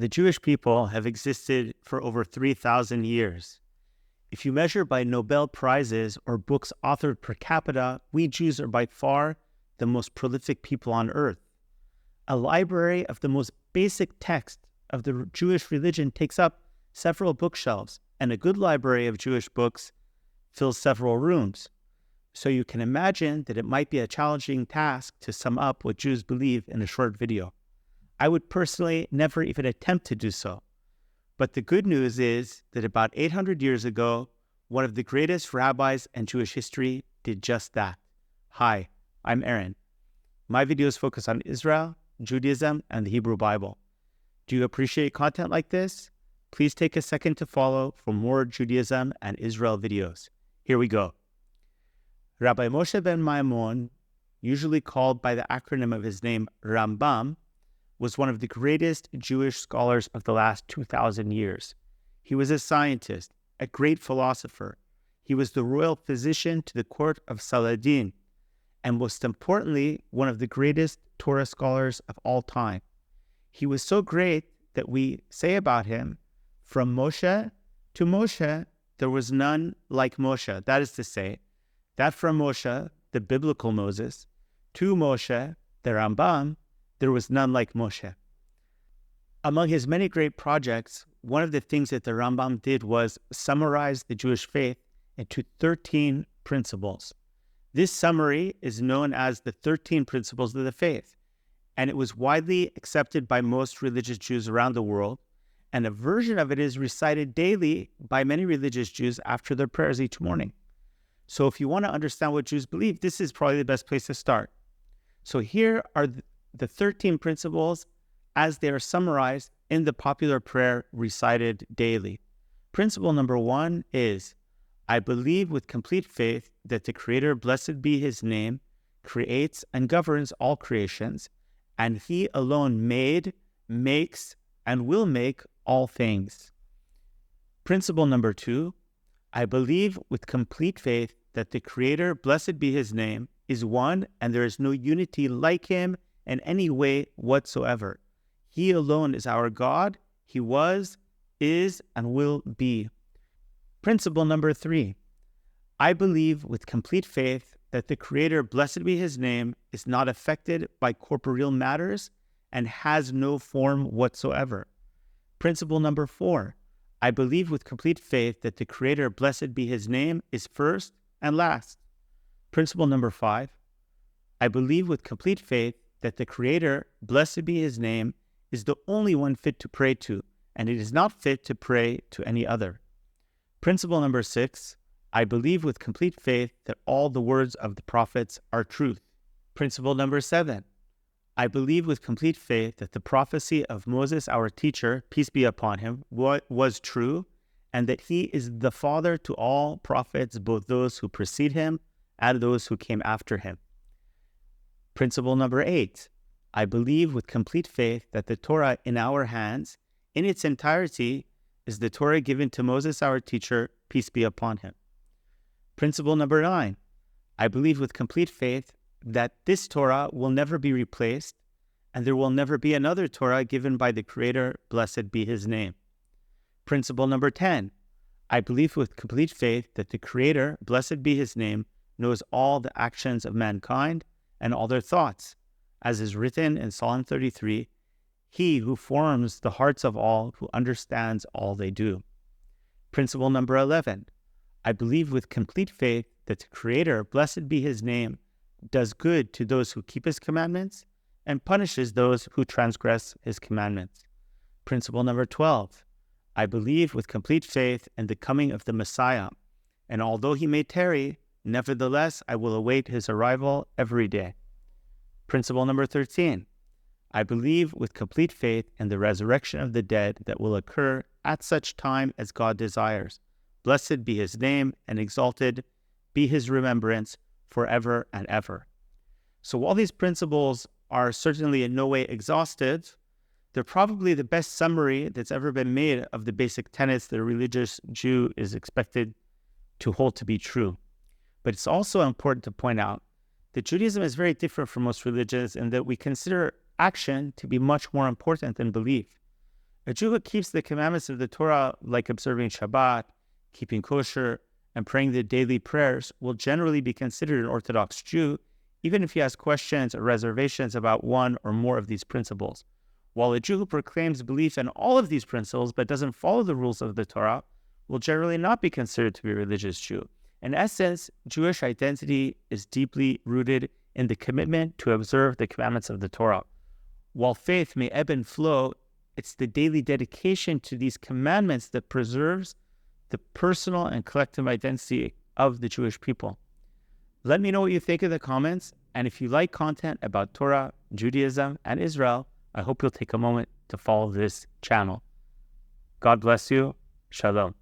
the Jewish people have existed for over 3,000 years. If you measure by Nobel Prizes or books authored per capita, we Jews are by far the most prolific people on earth. A library of the most basic text of the Jewish religion takes up several bookshelves, and a good library of Jewish books fills several rooms. So you can imagine that it might be a challenging task to sum up what Jews believe in a short video. I would personally never even attempt to do so. But the good news is that about 800 years ago, one of the greatest rabbis in Jewish history did just that. Hi, I'm Aaron. My videos focus on Israel, Judaism, and the Hebrew Bible. Do you appreciate content like this? Please take a second to follow for more Judaism and Israel videos. Here we go. Rabbi Moshe ben Maimon, usually called by the acronym of his name Rambam, was one of the greatest Jewish scholars of the last 2,000 years. He was a scientist, a great philosopher. He was the royal physician to the court of Saladin, and most importantly, one of the greatest Torah scholars of all time. He was so great that we say about him, from Moshe to Moshe, there was none like Moshe. That is to say, that from Moshe, the biblical Moses, to Moshe, the Rambam, there was none like Moshe. Among his many great projects, one of the things that the Rambam did was summarize the Jewish faith into 13 principles. This summary is known as the 13 Principles of the Faith, and it was widely accepted by most religious Jews around the world, and a version of it is recited daily by many religious Jews after their prayers each morning. So if you want to understand what Jews believe, this is probably the best place to start. So here are the 13 principles as they are summarized in the popular prayer recited daily. Principle number 1 is, I believe with complete faith that the Creator, blessed be His name, creates and governs all creations, and He alone made, makes, and will make all things. Principle number 2, I believe with complete faith that the Creator, blessed be His name, is one and there is no unity like Him in any way whatsoever. He alone is our God. He was, is, and will be. Principle number 3, I believe with complete faith that the Creator, blessed be His name, is not affected by corporeal matters and has no form whatsoever. Principle number 4, I believe with complete faith that the Creator, blessed be His name, is first and last. Principle number 5, I believe with complete faith that the Creator, blessed be His name, is the only one fit to pray to, and it is not fit to pray to any other. Principle number 6, I believe with complete faith that all the words of the prophets are truth. Principle number 7, I believe with complete faith that the prophecy of Moses, our teacher, peace be upon him, was true, and that he is the father to all prophets, both those who precede him and those who came after him. Principle number 8, I believe with complete faith that the Torah in our hands, in its entirety, is the Torah given to Moses, our teacher, peace be upon him. Principle number 9, I believe with complete faith that this Torah will never be replaced, and there will never be another Torah given by the Creator, blessed be His name. Principle number 10, I believe with complete faith that the Creator, blessed be His name, knows all the actions of mankind and all their thoughts. As is written in Psalm 33, He who forms the hearts of all, who understands all they do. Principle number 11, I believe with complete faith that the Creator, blessed be His name, does good to those who keep His commandments and punishes those who transgress His commandments. Principle number 12, I believe with complete faith in the coming of the Messiah, and although He may tarry, nevertheless I will await His arrival every day. Principle number 13, I believe with complete faith in the resurrection of the dead that will occur at such time as God desires. Blessed be His name, and exalted be His remembrance forever and ever. So while these principles are certainly in no way exhaustive, they're probably the best summary that's ever been made of the basic tenets that a religious Jew is expected to hold to be true. But it's also important to point out that Judaism is very different from most religions in that we consider action to be much more important than belief. A Jew who keeps the commandments of the Torah, like observing Shabbat, keeping kosher, and praying the daily prayers, will generally be considered an Orthodox Jew, even if he has questions or reservations about one or more of these principles. While a Jew who proclaims belief in all of these principles but doesn't follow the rules of the Torah will generally not be considered to be a religious Jew. In essence, Jewish identity is deeply rooted in the commitment to observe the commandments of the Torah. While faith may ebb and flow, it's the daily dedication to these commandments that preserves the personal and collective identity of the Jewish people. Let me know what you think in the comments, and if you like content about Torah, Judaism, and Israel, I hope you'll take a moment to follow this channel. God bless you. Shalom.